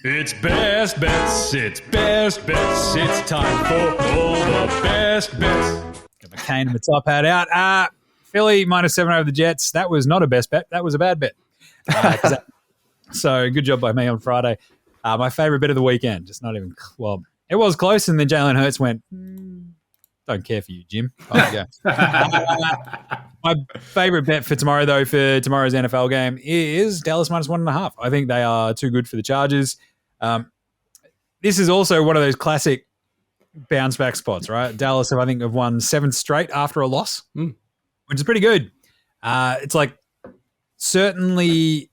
It's best bets. It's best bets. It's time for all the best bets. Got my cane and my top hat out. Philly -7 over the Jets. That was not a best bet. That was a bad bet. So good job by me on Friday. My favorite bet of the weekend. Just not even well. It was close, and then Jalen Hurts went. Don't care for you, Jim. Off you go. My favorite bet for tomorrow, though, for tomorrow's NFL game is Dallas -1.5. I think they are too good for the Chargers. This is also one of those classic bounce back spots, right? Dallas, I think, have won 7 straight after a loss, which is pretty good. It's like certainly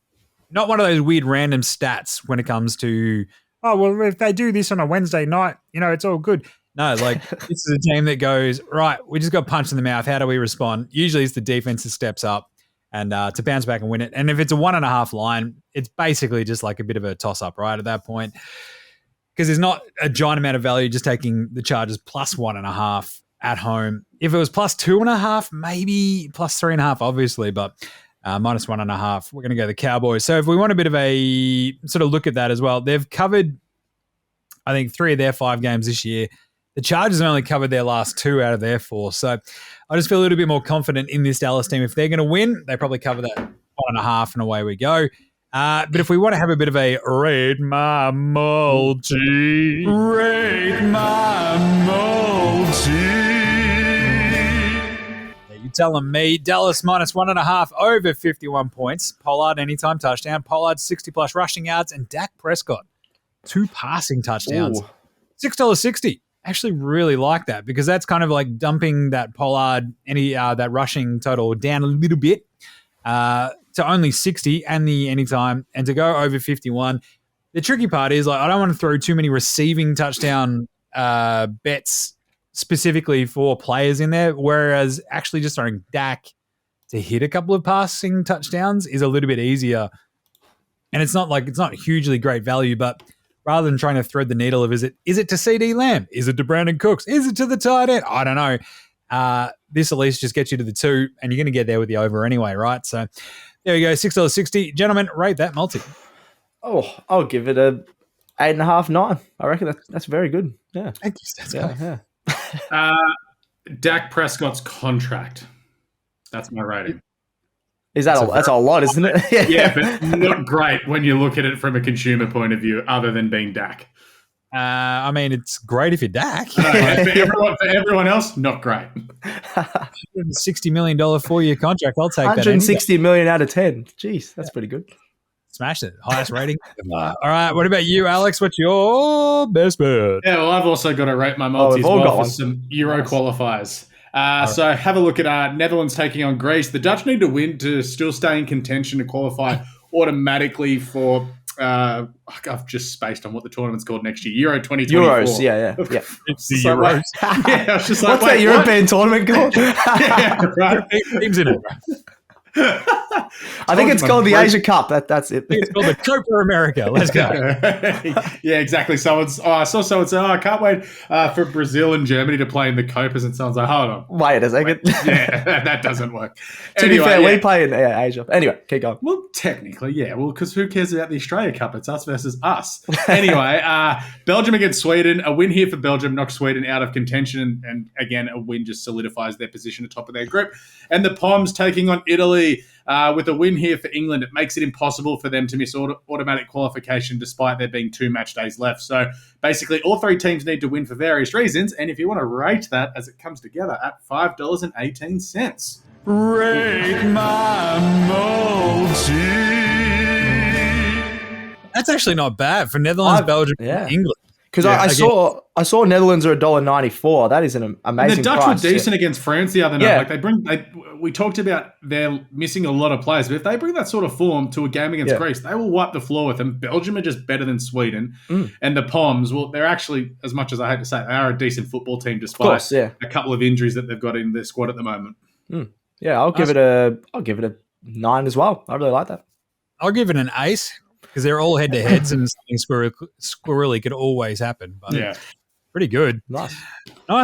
not one of those weird random stats when it comes to, oh, well, if they do this on a Wednesday night, it's all good. No, like this is a team that goes, right, we just got punched in the mouth. How do we respond? Usually it's the defense that steps up and to bounce back and win it. And if it's a 1.5 line, it's basically just like a bit of a toss-up, right, at that point. Because there's not a giant amount of value just taking the Chargers +1.5 at home. If it was +2.5, maybe +3.5, obviously, but -1.5, we're going to go the Cowboys. So if we want a bit of a sort of look at that as well, they've covered, I think, 3 of their 5 games this year. The Chargers have only covered their last 2 out of their 4. So I just feel a little bit more confident in this Dallas team. If they're going to win, they probably cover that 1.5 and away we go. But if we want to have a bit of a rate my multi. You're telling me Dallas -1.5 over 51 points. Pollard anytime touchdown. Pollard 60+ rushing yards. And Dak Prescott 2 passing touchdowns. $6.60. Actually really like that because that's kind of like dumping that Pollard, that rushing total down a little bit to only 60 and the anytime and to go over 51. The tricky part is like I don't want to throw too many receiving touchdown bets specifically for players in there, whereas actually just throwing Dak to hit a couple of passing touchdowns is a little bit easier. And it's not hugely great value, but rather than trying to thread the needle of is it to CD Lamb? Is it to Brandon Cooks? Is it to the tight end? I don't know. This at least just gets you to the 2, and you're going to get there with the over anyway, right? So there you go, $6.60. Gentlemen, rate that multi. Oh, I'll give it a 8.5, 9. I reckon that's very good. Yeah. Thank you. That's good. Yeah. Dak Prescott's contract. That's my rating. That's a lot, isn't it? Yeah, but not great when you look at it from a consumer point of view, other than being Dak. I mean, it's great if you're Dak. For everyone else, not great. $160 million 4-year contract. I'll take that. $160 million out of 10. Jeez, that's pretty good. Smashed it. Highest rating. All right. What about you, Alex? What's your best bet? Yeah, well, I've also got to rate my multi as well for some Euro qualifiers. So have a look at Netherlands taking on Greece. The Dutch need to win to still stay in contention to qualify automatically for I've just spaced on what the tournament's called next year. Euro 2024. Euros, yeah. It's the Euros. Yeah, I was just like, what's that European tournament called? Yeah, right. Teams in it. I think it's called the Asia Cup. That's it. It's called the Copa America. Let's go. Yeah, exactly. I saw someone say, I can't wait for Brazil and Germany to play in the Copas, and someone's like, hold on. Wait a second. Yeah, that doesn't work. To be fair, we play in Asia. Anyway, keep going. Well, technically, yeah. Well, because who cares about the Australia Cup? It's us versus us. Anyway, Belgium against Sweden. A win here for Belgium knocks Sweden out of contention, and again, a win just solidifies their position atop of their group. And the Poms taking on Italy. With a win here for England, it makes it impossible for them to miss automatic qualification despite there being 2 match days left. So basically, all 3 teams need to win for various reasons. And if you want to rate that as it comes together at $5.18. Rate my multi. That's actually not bad for Netherlands, Belgium, and England. Because I saw Netherlands are $1.94. That is an amazing price. The Dutch price. were decent against France the other night. Like we talked about they're missing a lot of players, but if they bring that sort of form to a game against Greece, they will wipe the floor with them. Belgium are just better than Sweden, and the Poms, well, they're actually, as much as I hate to say it, they are a decent football team despite a couple of injuries that they've got in their squad at the moment. Yeah, I'll give it a 9 as well. I really like that. I'll give it an ace. Because they're all head-to-heads and something squirrely could always happen. But Pretty good. Nice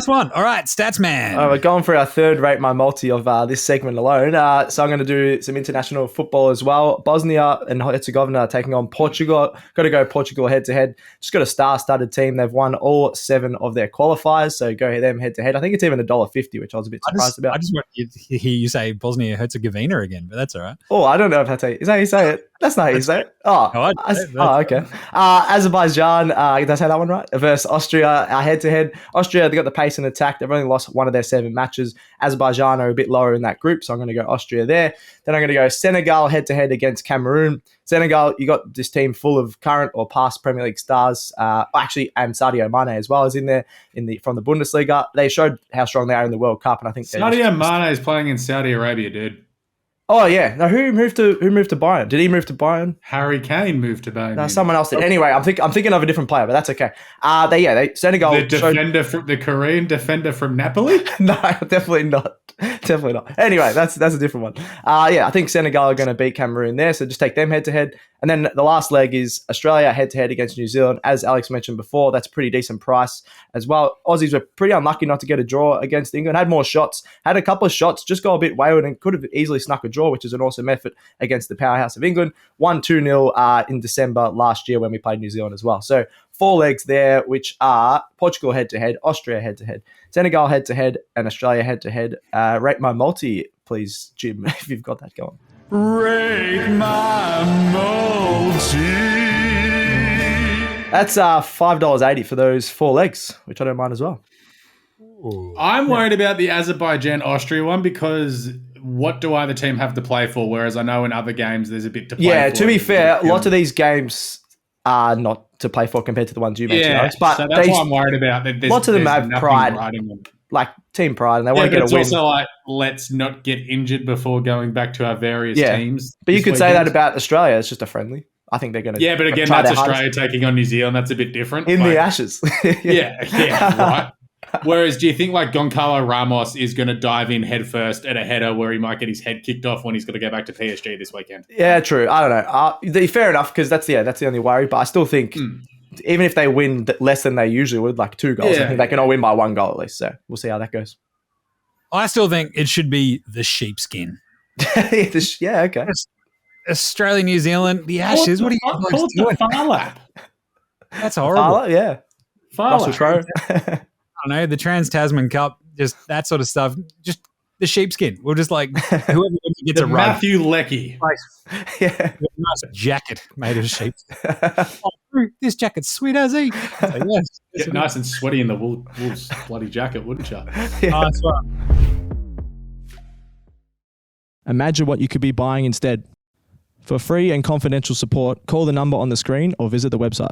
one. All right, Stats Man. We're going for our third Rate My Multi of this segment alone. So I'm going to do some international football as well. Bosnia and Herzegovina are taking on Portugal. Got to go Portugal head-to-head. Just got a star-studded team. They've won all 7 of their qualifiers, so go them head-to-head. I think it's even $1.50, which I was a bit surprised about. I just want to hear you say Bosnia Herzegovina again, but that's all right. Oh, I don't know if that's how you, is that how you say it? That's not how you say it. Okay. Azerbaijan, did I say that one right? Versus Austria, head-to-head. Austria, they got the pace and attack. They've only lost 1 of their 7 matches. Azerbaijan are a bit lower in that group, so I'm going to go Austria there. Then I'm going to go Senegal head-to-head against Cameroon. Senegal, you got this team full of current or past Premier League stars. Actually, and Sadio Mane as well is in there from the Bundesliga. They showed how strong they are in the World Cup, and I think Sadio Mane is playing in Saudi Arabia, dude. Oh yeah, no. Who moved to Bayern? Did he move to Bayern? Harry Kane moved to Bayern. No, someone else did. Anyway, I'm thinking of a different player, but that's okay. Senegal. The Korean defender from Napoli. No, definitely not. Definitely not. Anyway, that's a different one. I think Senegal are going to beat Cameroon there, so just take them head to head. And then the last leg is Australia head to head against New Zealand. As Alex mentioned before, that's a pretty decent price as well. Aussies were pretty unlucky not to get a draw against England. Had more shots, had a couple of shots, just go a bit wayward and could have easily snuck a draw, which is an awesome effort against the powerhouse of England. Won 2-0 in December last year when we played New Zealand as well. So 4 legs there, which are Portugal head to head, Austria head to head, Senegal head to head, and Australia head to head. Rate my multi, please, Jim, if you've got that going. Rate my multi. That's $5.80 for those 4 legs, which I don't mind as well. I'm worried about the Azerbaijan-Austria one because what do either team have to play for? Whereas I know in other games there's a bit to play for. Yeah, to be fair, lots of these games are not to play for compared to the ones you mentioned. Yeah, but so that's why I'm worried about. Lots of them have pride, like team pride, and they want to get a win. It's also like, let's not get injured before going back to our various teams. But you could say that about Australia. It's just a friendly. I think they're going to. Yeah, but again, that's Australia taking on New Zealand. That's a bit different. In the Ashes. yeah, right. Whereas, do you think like Goncalo Ramos is going to dive in headfirst at a header where he might get his head kicked off when he's got to go back to PSG this weekend? Yeah, true. I don't know. Fair enough, because that's the only worry. But I still think even if they win less than they usually would, like 2 goals, I think they can all win by 1 goal at least. So we'll see how that goes. I still think it should be the sheepskin. Yeah, okay. Australia, New Zealand, the Ashes. What are you guys doing? Far lap. That's horrible. Yeah. Russell Crowe. I don't know, the Trans-Tasman Cup, just that sort of stuff. Just the sheepskin. We'll just like, whoever gets a rug. Matthew Leckie. Yeah. A nice jacket made of sheepskin. This jacket's sweet as he. So, yes, Get nice and sweaty in the Wolves bloody jacket, wouldn't you? Yeah. that's right. Imagine what you could be buying instead. For free and confidential support, call the number on the screen or visit the website.